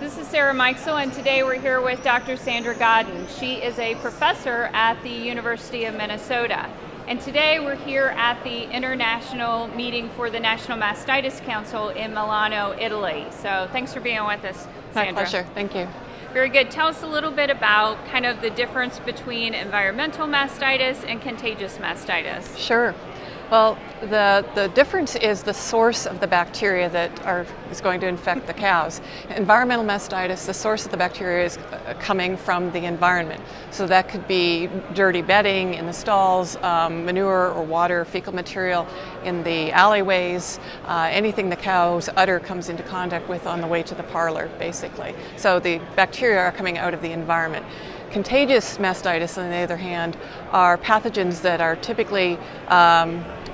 This is Sarah Mikesell, and today we're here with Dr. Sandra Godden. She is a professor at the University of Minnesota. And today we're here at the international meeting for the National Mastitis Council in Milano, Italy. So thanks for being with us, Sandra. My pleasure. Thank you. Very good. Tell us a little bit about kind of the difference between environmental mastitis and contagious mastitis. Sure. Well, the difference is the source of the bacteria that is going to infect the cows. Environmental mastitis, the source of the bacteria is coming from the environment. So that could be dirty bedding in the stalls, manure or water, fecal material in the alleyways, anything the cow's udder comes into contact with on the way to the parlor, basically. So the bacteria are coming out of the environment. Contagious mastitis, on the other hand, are pathogens that are typically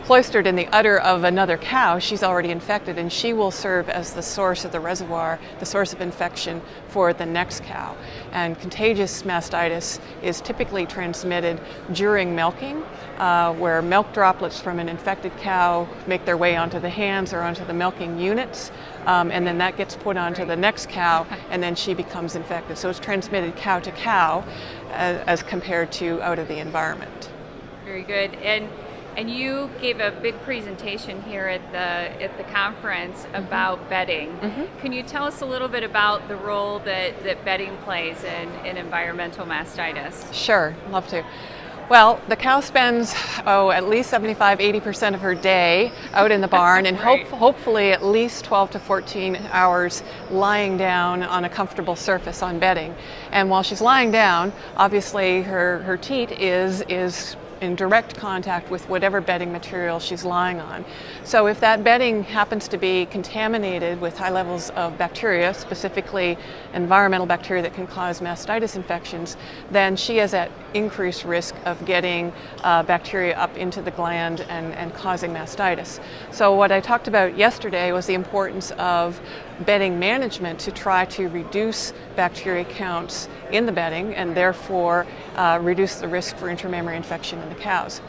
cloistered in the udder of another cow. She's already infected, and she will serve as the source of the reservoir, the source of infection for the next cow. And contagious mastitis is typically transmitted during milking, where milk droplets from an infected cow make their way onto the hands or onto the milking units, and then that gets put onto the next cow, and then she becomes infected. So it's transmitted cow to cow as compared to out of the environment. Very good. And you gave a big presentation here at the conference about bedding. Mm-hmm. Can you tell us a little bit about the role that bedding plays in environmental mastitis? Sure, love to. Well, the cow spends at least 75-80% of her day out in the barn, and Right. hopefully at least 12 to 14 hours lying down on a comfortable surface on bedding. And while she's lying down, obviously her teat is in direct contact with whatever bedding material she's lying on. So if that bedding happens to be contaminated with high levels of bacteria, specifically environmental bacteria that can cause mastitis infections, then she is at increased risk of getting bacteria up into the gland and causing mastitis. So what I talked about yesterday was the importance of bedding management to try to reduce bacteria counts in the bedding and therefore reduce the risk for intramammary infection in the cows.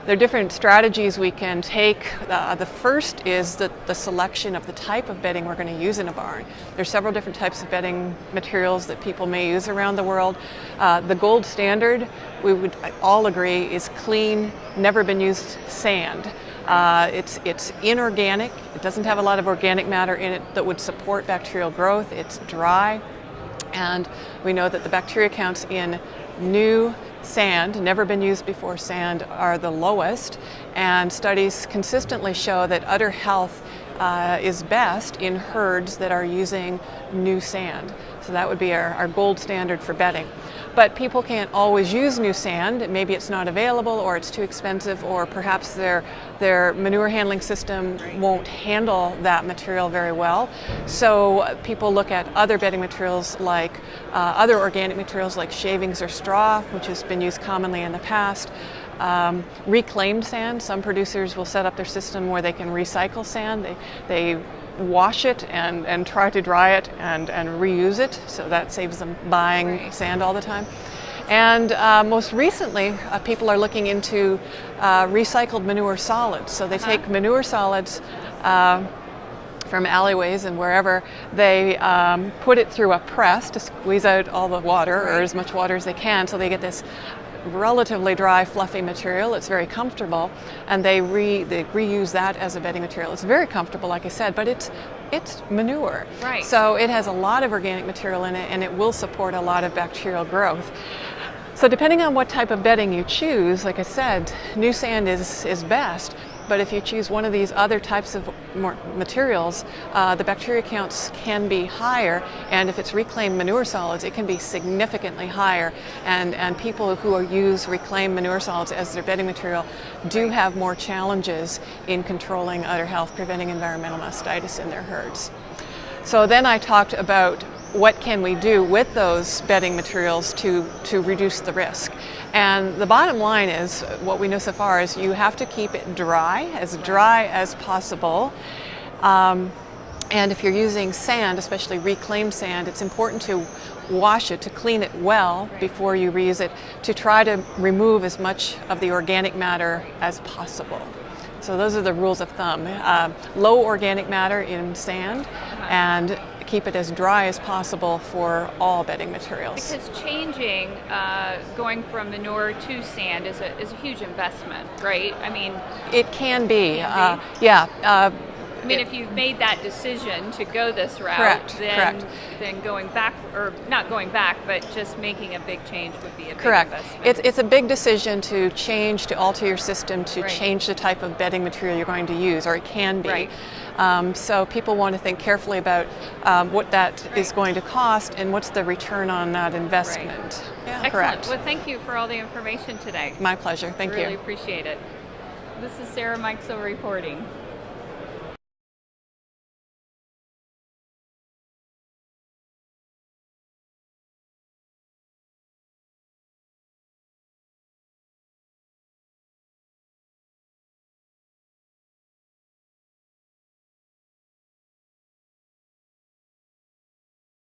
There are different strategies we can take. The first is the selection of the type of bedding we're going to use in a barn. There's several different types of bedding materials that people may use around the world. The gold standard, we would all agree, is clean, never been used sand. It's inorganic. It doesn't have a lot of organic matter in it that would support bacterial growth. It's dry, and we know that the bacteria counts in new sand, never been used before sand, are the lowest, and studies consistently show that udder health is best in herds that are using new sand. So that would be our gold standard for bedding. But people can't always use new sand. Maybe it's not available, or it's too expensive, or perhaps their manure handling system won't handle that material very well. So people look at other bedding materials, like other organic materials like shavings or straw, which has been used commonly in the past. Reclaimed sand. Some producers will set up their system where they can recycle sand. They wash it and try to dry it and reuse it, so that saves them buying sand all the time. And most recently, people are looking into recycled manure solids. So they take manure solids from alleyways and wherever, they put it through a press to squeeze out all the water, or as much water as they can, so they get this relatively dry, fluffy material. It's very comfortable, and they reuse that as a bedding material. It's very comfortable, like I said, but it's manure. Right. So it has a lot of organic material in it, and it will support a lot of bacterial growth. So depending on what type of bedding you choose, like I said, new sand is best. But if you choose one of these other types of materials, the bacteria counts can be higher, and if it's reclaimed manure solids, it can be significantly higher. And people who use reclaimed manure solids as their bedding material do have more challenges in controlling udder health, preventing environmental mastitis in their herds. So then I talked about what can we do with those bedding materials to reduce the risk. And the bottom line is, what we know so far is you have to keep it dry as possible. And if you're using sand, especially reclaimed sand, it's important to wash it, to clean it well before you reuse it, to try to remove as much of the organic matter as possible. So those are the rules of thumb. Low organic matter in sand, and keep it as dry as possible for all bedding materials. Because changing, going from manure to sand is a huge investment, right? I mean, it can be. Yeah. I mean, if you've made that decision to go this route, correct. then going back, or not going back, but just making a big change would be a big Correct. investment. It's a big decision to change, to alter your system, to Right. change the type of bedding material you're going to use, or it can be. Right. So people want to think carefully about what that is going to cost and what's the return on that investment. Right. Yeah, Excellent. correct. Well, thank you for all the information today. My pleasure. Thank you. Really appreciate it. This is Sarah Meixel reporting.